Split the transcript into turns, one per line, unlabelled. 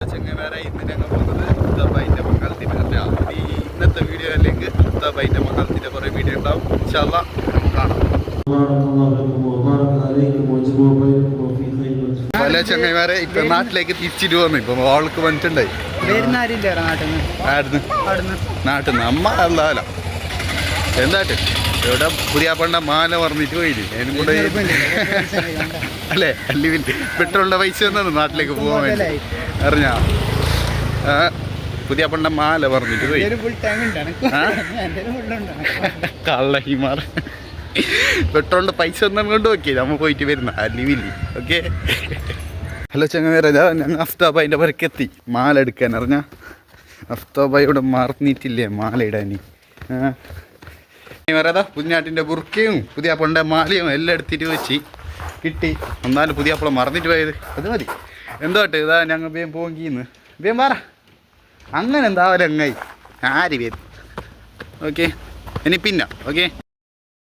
ചെങ്ങന്മാരെ ഇന്ന് ഞങ്ങൾ പോകുന്നത് മുസ്തഫയുടെ മംഗളത്തിൻ്റെ ഇന്നത്തെ വീഡിയോ അല്ലെങ്കിൽ മുസ്തഫയുടെ മംഗളത്തിൻ്റെ കുറേ വീഡിയോ ഉണ്ടാവും ഇൻഷാല്ലാ കാണാം. പല ചെങ്ങന്മാരെ ഇപ്പൊ നാട്ടിലേക്ക് തിരിച്ചിട്ട് വന്നു. ഇപ്പൊ ആൾക്ക് വന്നിട്ടുണ്ടായി നാട്ടിൽ നിന്ന് അമ്മ അല്ല എന്താട്ട് ഇവിടെ പുതിയ പണ്ട മാല പറഞ്ഞിട്ട് പോയില്ലേ അതിനും കൂടെ അല്ലേ അല്ലെങ്കിൽ പെട്രോളിന്റെ പൈസ എന്നാണ് നാട്ടിലേക്ക് പോകാൻ വേണ്ടി അറിഞ്ഞാ പുതിയ പണ്ട മാല പറഞ്ഞിട്ട് പോയി കള്ള ഹിമാർ പെട്രോളിന്റെ പൈസ ഒന്നും കൊണ്ട് നോക്കി നമ്മ പോയിട്ട് വരുന്ന അല്ലിവില്ലി. ഓക്കെ ഹലോ ചങ്ങവേറെ ഞങ്ങൾ അഫ്താബായിൻ്റെ പുറക്ക് എത്തി മാല എടുക്കാൻ അറിഞ്ഞാ. അഫ്താബായിയുടെ മറന്നിട്ടില്ലേ മാല ഇടാൻ. വേറെതാ കുഞ്ഞാട്ടിൻ്റെ ബുർക്കയും പുതിയ പണ്ട മാലയും എല്ലാം എടുത്തിട്ട് വെച്ച് കിട്ടി. എന്നാലും പുതിയ അപ്പളം മറന്നിട്ട് പോയത് അത് മതി. എന്തോട്ടെ ഇതാ ഞങ്ങൾ വേം പോങ്കിന്ന് വേം പറ അങ്ങനെ എന്താവലെ അങ്ങായി ആര് വരും. ഓക്കെ ഇനി പിന്നെ ഓക്കെ.